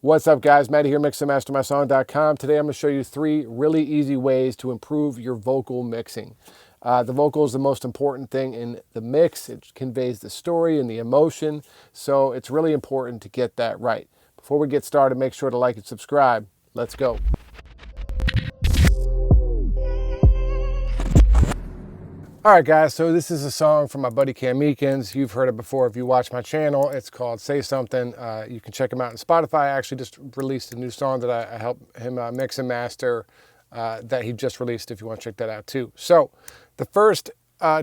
What's up, guys? Matty here, mixandmastermysong.com. Today I'm going to show you 3 really easy ways to improve your vocal mixing. The vocal is the most important thing in the mix. It conveys the story and the emotion, so it's really important to get that right. Before we get started, make sure to like and subscribe. Let's go. All right, guys, so this is a song from my buddy Meekins. You've heard it before if you watch my channel. It's called Say Something. You can check him out on Spotify. I actually just released a new song that I helped him mix and master that he just released if you want to check that out too. So the first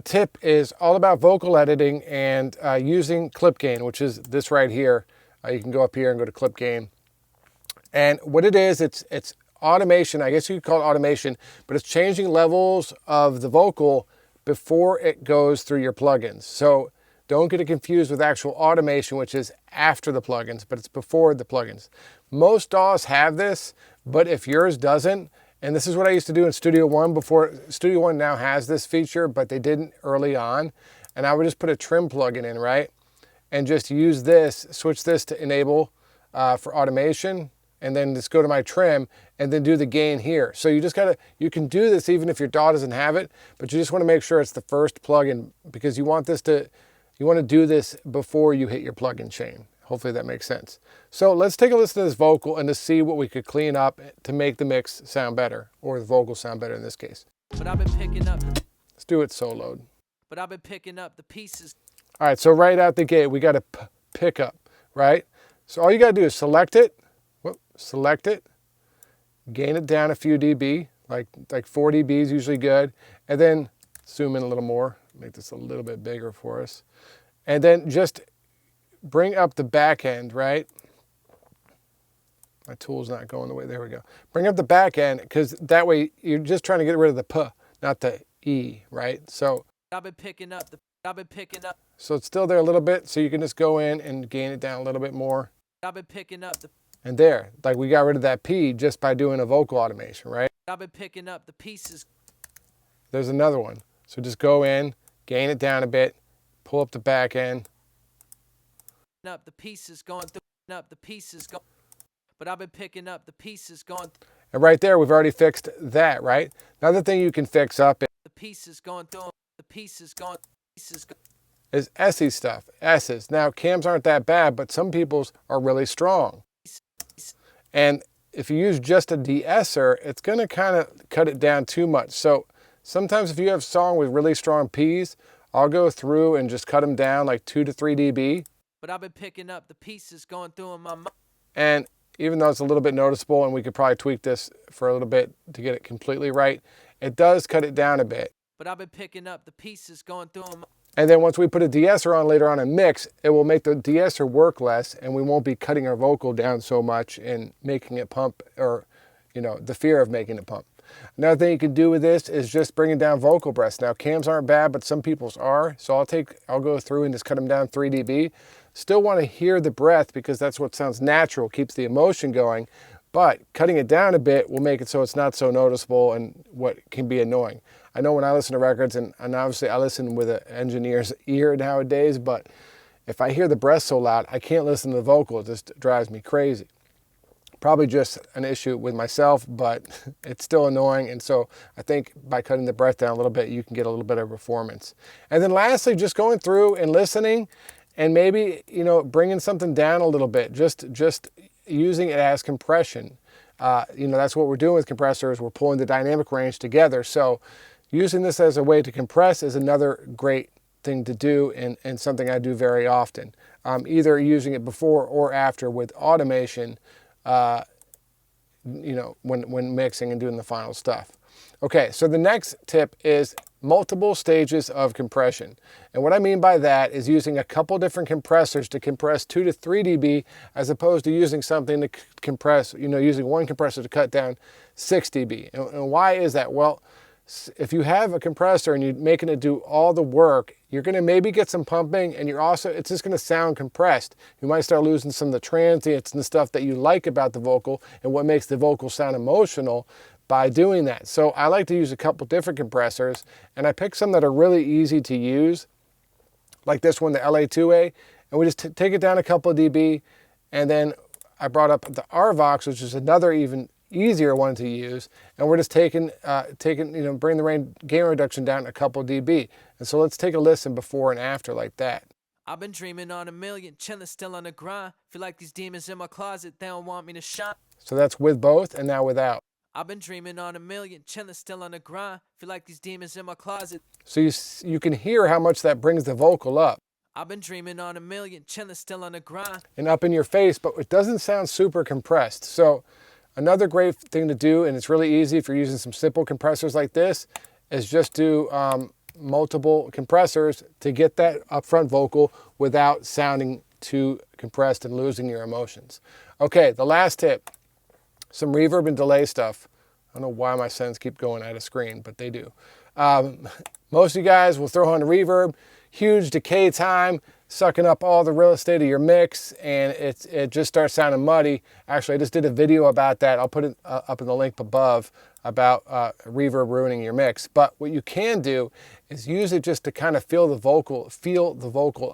tip is all about vocal editing and using clip gain, which is this right here. You can go up here and go to clip gain. And what it is, it's automation. I guess you could call it automation, but it's changing levels of the vocal before it goes through your plugins. So don't get it confused with actual automation, which is after the plugins, but it's before the plugins. Most DAWs have this, but if yours doesn't, and this is what I used to do in Studio One before, Studio One now has this feature, but they didn't early on, and I would just put a trim plugin in, right? And just use this, switch this to enable for automation, and then just go to my trim and then do the gain here. So you just gotta, you can do this even if your DAW doesn't have it, but you just wanna make sure it's the first plugin because you want this to, you wanna do this before you hit your plugin chain. Hopefully that makes sense. So let's take a listen to this vocal and to see what we could clean up to make the mix sound better, or the vocal sound better in this case. But I've been picking up. Let's do it soloed. But I've been picking up the pieces. All right, so right out the gate, we got to pick up, right? So all you got to do is select it, select it, gain it down a few dB, like 4 dB is usually good, and then zoom in a little more, make this a little bit bigger for us, and then just bring up the back end, right? My tool's not going the way, there we go. Bring up the back end, because that way you're just trying to get rid of the P, not the E, right? So I've been picking up. So it's still there a little bit, so you can just go in and gain it down a little bit more. I've been picking up. And there, like we got rid of that P just by doing a vocal automation, right? I've been picking up the pieces. There's another one. So just go in, gain it down a bit, pull up the back end. Up the pieces going through. Up the pieces go. But I've been picking up the pieces going. And right there, we've already fixed that, right? Another thing you can fix up the pieces going through. The pieces going. Is SE stuff, S's. Now cams aren't that bad, but some people's are really strong. And if you use just a de-esser, it's gonna kind of cut it down too much. So sometimes if you have a song with really strong P's, I'll go through and just cut them down like 2 to 3 dB. But I've been picking up the pieces going through in my mind. And even though it's a little bit noticeable, and we could probably tweak this for a little bit to get it completely right, it does cut it down a bit. But I've been picking up the pieces going through them. And then once we put a de-esser on later on in mix, it will make the de-esser work less, and we won't be cutting our vocal down so much and making it pump, or, you know, the fear of making it pump. Another thing you can do with this is just bringing down vocal breaths. Now cams aren't bad, but some people's are. So I'll go through and just cut them down 3 dB. Still want to hear the breath because that's what sounds natural, keeps the emotion going. But cutting it down a bit will make it so it's not so noticeable and what can be annoying. I know when I listen to records, and obviously I listen with an engineer's ear nowadays, but if I hear the breath so loud, I can't listen to the vocal. It just drives me crazy. Probably just an issue with myself, but it's still annoying. And so I think by cutting the breath down a little bit, you can get a little bit of performance. And then lastly, just going through and listening and maybe, you know, bringing something down a little bit, just using it as compression. You know, that's what we're doing with compressors. We're pulling the dynamic range together. So using this as a way to compress is another great thing to do, and something I do very often. Either using it before or after with automation, you know, when mixing and doing the final stuff. Okay, so the next tip is multiple stages of compression. And what I mean by that is using a couple different compressors to compress 2 to 3 dB, as opposed to using something to compress, you know, using one compressor to cut down 6 dB. And why is that? Well, if you have a compressor and you're making it do all the work, you're going to maybe get some pumping, and it's just going to sound compressed. You might start losing some of the transients and the stuff that you like about the vocal and what makes the vocal sound emotional by doing that. So I like to use a couple different compressors, and I pick some that are really easy to use, like this one, the LA2A, and we just take it down a couple of dB, and then I brought up the RVox, which is another even easier one to use, and we're just taking bring the gain reduction down a couple dB. And so let's take a listen before and after like that. I've been dreaming on a million, chilling still on the grind. Feel like these demons in my closet, they don't want me to shine. So that's with both, and now without. I've been dreaming on a million, chilling still on the grind. Feel like these demons in my closet. So you can hear how much that brings the vocal up. I've been dreaming on a million, chilling still on the grind. And up in your face, but it doesn't sound super compressed. So another great thing to do, and it's really easy if you're using some simple compressors like this, is just do multiple compressors to get that upfront vocal without sounding too compressed and losing your emotions. Okay, the last tip, some reverb and delay stuff. I don't know why my sends keep going out of screen, but they do. Most of you guys will throw on a reverb, huge decay time, sucking up all the real estate of your mix, and it just starts sounding muddy. Actually, I just did a video about that. I'll put it up in the link above about reverb ruining your mix. But what you can do is use it just to kind of feel the vocal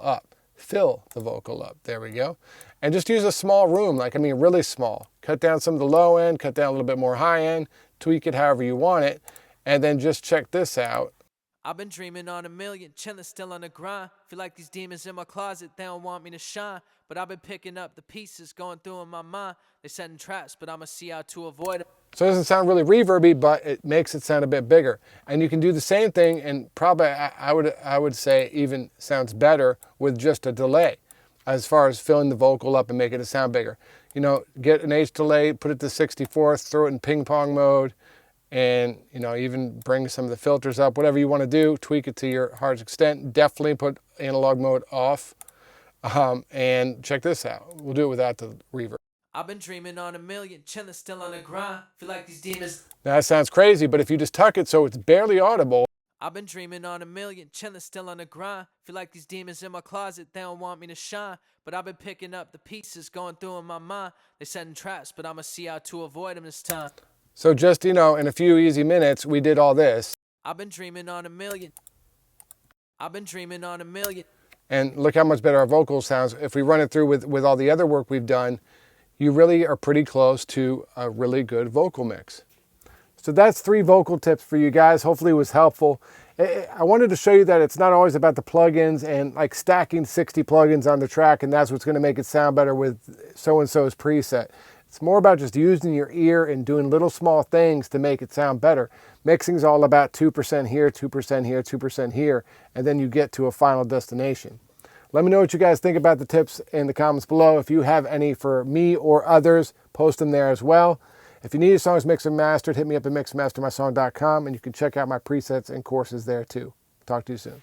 up. Fill the vocal up. There we go. And just use a small room, really small. Cut down some of the low end, cut down a little bit more high end, tweak it however you want it, and then just check this out. I've been dreaming on a million, chilling still on the grind. Feel like these demons in my closet, they don't want me to shine. But I've been picking up the pieces, going through in my mind. They're setting traps, but I'ma see how to avoid them. So it doesn't sound really reverby, but it makes it sound a bit bigger. And you can do the same thing, and probably I would say even sounds better with just a delay, as far as filling the vocal up and making it sound bigger. You know, get an H delay, put it to 64th, throw it in ping pong mode, and even bring some of the filters up, whatever you want to do, tweak it to your heart's extent. Definitely put analog mode off, and check this out. We'll do it without the reverb. I've been dreaming on a million, chilling still on the grind. Feel like these demons. Now that sounds crazy, but if you just tuck it so it's barely audible. I've been dreaming on a million, chilling still on the grind. Feel like these demons in my closet, they don't want me to shine. But I've been picking up the pieces, going through in my mind. They're setting traps, but I'ma see how to avoid them this time. So just, in a few easy minutes, we did all this. I've been dreaming on a million. I've been dreaming on a million. And look how much better our vocal sounds. If we run it through with all the other work we've done, you really are pretty close to a really good vocal mix. So that's 3 vocal tips for you guys. Hopefully it was helpful. I wanted to show you that it's not always about the plugins and like stacking 60 plugins on the track, and that's what's going to make it sound better with so-and-so's preset. It's more about just using your ear and doing little small things to make it sound better. Mixing's all about 2% here, 2% here, 2% here, and then you get to a final destination. Let me know what you guys think about the tips in the comments below. If you have any for me or others, post them there as well. If you need your songs mixed and mastered, hit me up at mixandmastermysong.com, and you can check out my presets and courses there too. Talk to you soon.